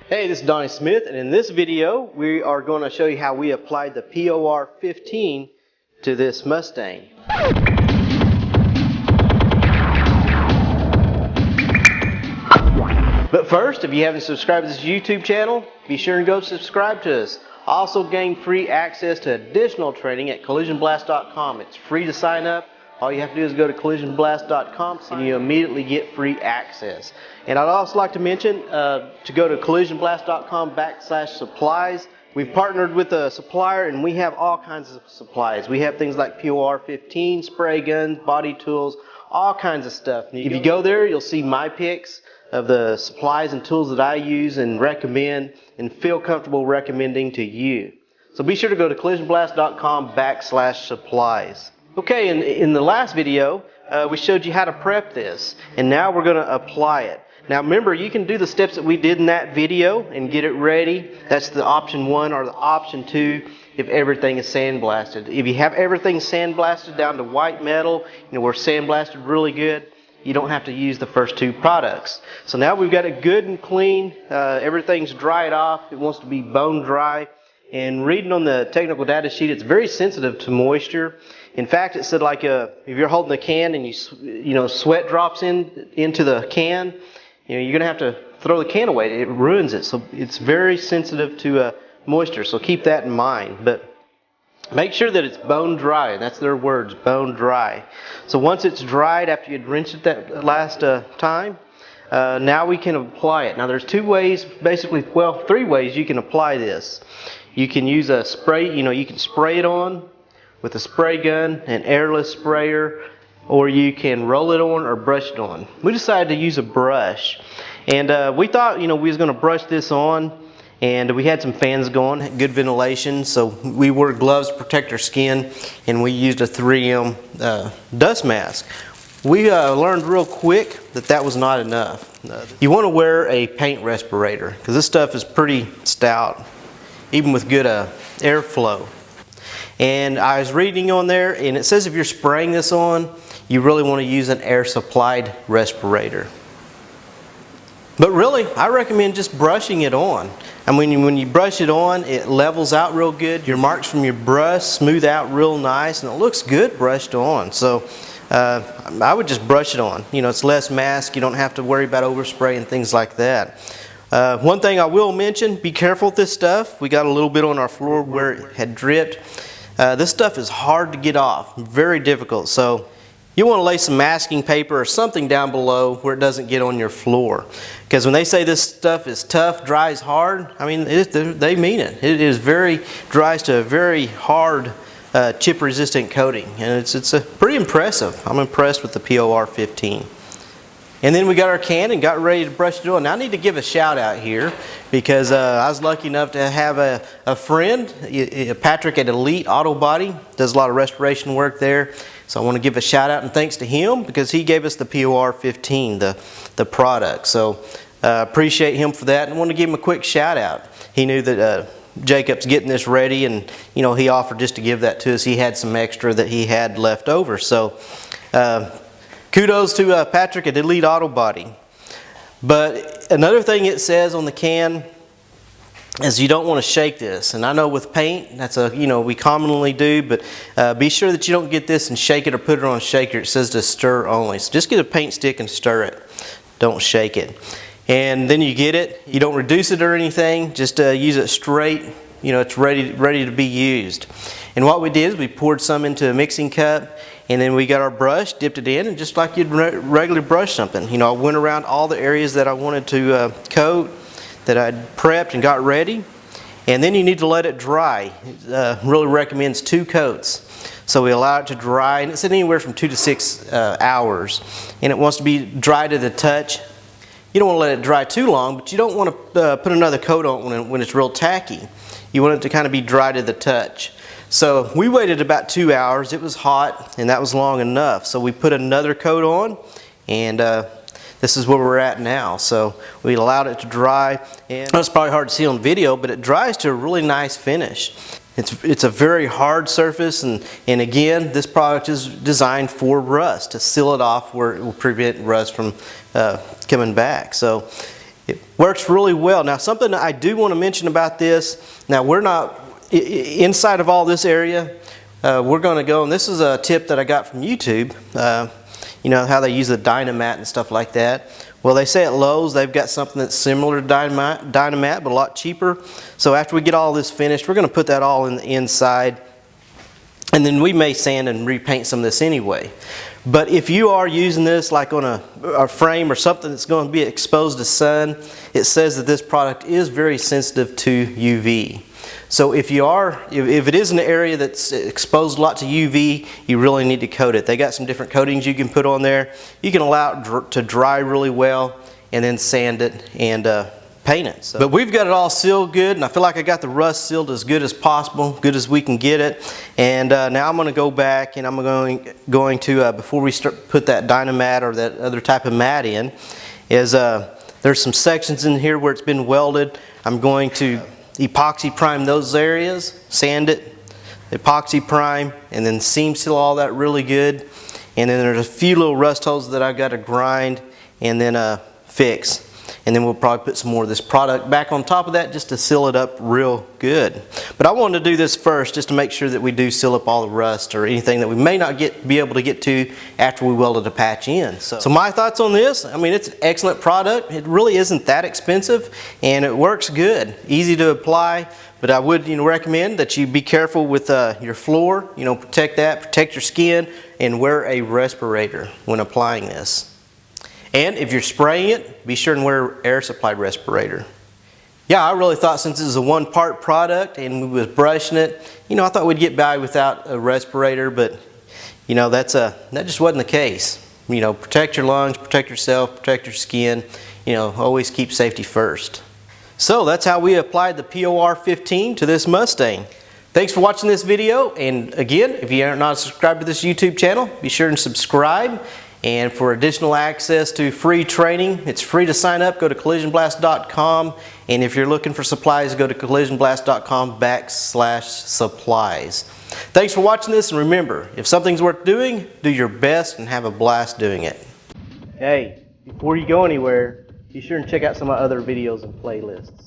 Hey, this is Donnie Smith, and in this video we are going to show you how we applied the POR15 to this Mustang. But first, if you haven't subscribed to this YouTube channel, be sure and go subscribe to us. Also gain free access to additional training at collisionblast.com. It's free to sign up. All you have to do is go to collisionblast.com and you immediately get free access. And I'd also like to mention to go to collisionblast.com/supplies. We've partnered with a supplier and we have all kinds of supplies. We have things like POR15, spray guns, body tools, all kinds of stuff. If you go there, you'll see my picks of the supplies and tools that I use and recommend and feel comfortable recommending to you. So be sure to go to collisionblast.com/supplies. Okay, in the last video, we showed you how to prep this, and now we're going to apply it. Now remember, you can do the steps that we did in that video and get it ready. That's the option 1 or the option 2 if everything is sandblasted. If you have everything sandblasted down to white metal, we're sandblasted really good, you don't have to use the first 2 products. So now we've got it good and clean. Everything's dried off. It wants to be bone dry. And reading on the technical data sheet, it's very sensitive to moisture. In fact, it said like if you're holding the can and sweat drops into the can, you're going to have to throw the can away. It ruins it. So it's very sensitive to moisture. So keep that in mind. But make sure that it's bone dry. That's their words, bone dry. So once it's dried after you'd rinsed it that last time, now we can apply it. Now there's 2 ways, basically, 3 ways you can apply this. You can use a spray, you can spray it on with a spray gun, an airless sprayer, or you can roll it on or brush it on. We decided to use a brush. And we thought, we was going to brush this on, and we had some fans going, good ventilation, so we wore gloves to protect our skin, and we used a 3M dust mask. We learned real quick that was not enough. You want to wear a paint respirator, because this stuff is pretty stout, even with good airflow. And I was reading on there, and it says if you're spraying this on, you really want to use an air supplied respirator. But really, I recommend just brushing it on. I mean, when you brush it on, it levels out real good. Your marks from your brush smooth out real nice, and it looks good brushed on. So I would just brush it on. It's less mask. You don't have to worry about overspray and things like that. One thing I will mention, be careful with this stuff. We got a little bit on our floor where it had dripped. This stuff is hard to get off, very difficult. So you want to lay some masking paper or something down below where it doesn't get on your floor. Because when they say this stuff is tough, dries hard, I mean, they mean it. It dries to a very hard chip resistant coating. And it's pretty impressive. I'm impressed with the POR15. And then we got our can and got ready to brush it on. Now I need to give a shout out here because I was lucky enough to have a friend, Patrick at Elite Auto Body, does a lot of restoration work there. So I want to give a shout out and thanks to him because he gave us the POR15, the product. So appreciate him for that, and I want to give him a quick shout out. He knew that Jacob's getting this ready, and he offered just to give that to us. He had some extra that he had left over. So kudos to Patrick at Elite Auto Body. But another thing it says on the can is you don't want to shake this. And I know with paint, that's we commonly do, but be sure that you don't get this and shake it or put it on a shaker. It says to stir only. So just get a paint stick and stir it. Don't shake it. And then you get it. You don't reduce it or anything. Just use it straight. It's ready to be used. And what we did is we poured some into a mixing cup, and then we got our brush, dipped it in, and just like you'd regularly brush something. I went around all the areas that I wanted to coat, that I'd prepped and got ready. And then you need to let it dry. It really recommends 2 coats. So we allow it to dry, and it's anywhere from 2 to 6 hours. And it wants to be dry to the touch. You don't want to let it dry too long, but you don't want to put another coat on when it's real tacky. You want it to kind of be dry to the touch. So we waited about 2 hours. It was hot, and that was long enough. So we put another coat on, and this is where we're at now. So we allowed it to dry, and it's probably hard to see on video, but it dries to a really nice finish. It's a very hard surface, and again, this product is designed for rust, to seal it off where it will prevent rust from coming back. So It works really well. Now, something I do want to mention about this, now we're not, inside of all this area, we're going to go, and this is a tip that I got from YouTube, you know how they use the Dynamat and stuff like that. Well, they say at Lowe's they've got something that's similar to Dynamat, but a lot cheaper. So after we get all this finished, we're going to put that all in the inside, and then we may sand and repaint some of this anyway. But if you are using this like on a frame or something that's going to be exposed to sun, it says that this product is very sensitive to UV. So if it is an area that's exposed a lot to UV, you really need to coat it. They got some different coatings you can put on there. You can allow it to dry really well and then sand it and paint it. So, but we've got it all sealed good, and I feel like I got the rust sealed as good as possible, good as we can get it. And now I'm going to go back and I'm going to before we put that Dynamat or that other type of mat in, is there's some sections in here where it's been welded. I'm going to epoxy prime those areas, sand it, epoxy prime, and then seam seal all that really good. And then there's a few little rust holes that I've got to grind and then fix. And then we'll probably put some more of this product back on top of that just to seal it up real good. But I wanted to do this first just to make sure that we do seal up all the rust or anything that we may not be able to get to after we welded a patch in. So my thoughts on this, I mean, it's an excellent product. It really isn't that expensive and it works good, easy to apply. But I would recommend that you be careful with your floor, protect that, protect your skin, and wear a respirator when applying this. And if you're spraying it, be sure and wear air supplied respirator. Yeah, I really thought since this is a one-part product and we was brushing it, I thought we'd get by without a respirator, but that just wasn't the case. Protect your lungs, protect yourself, protect your skin, always keep safety first. So that's how we applied the POR15 to this Mustang. Thanks for watching this video, and again, if you are not subscribed to this YouTube channel, be sure and subscribe. And for additional access to free training, it's free to sign up. Go to collisionblast.com. And if you're looking for supplies, go to collisionblast.com/supplies. Thanks for watching this, and remember, if something's worth doing, do your best and have a blast doing it. Hey, before you go anywhere, be sure and check out some of my other videos and playlists.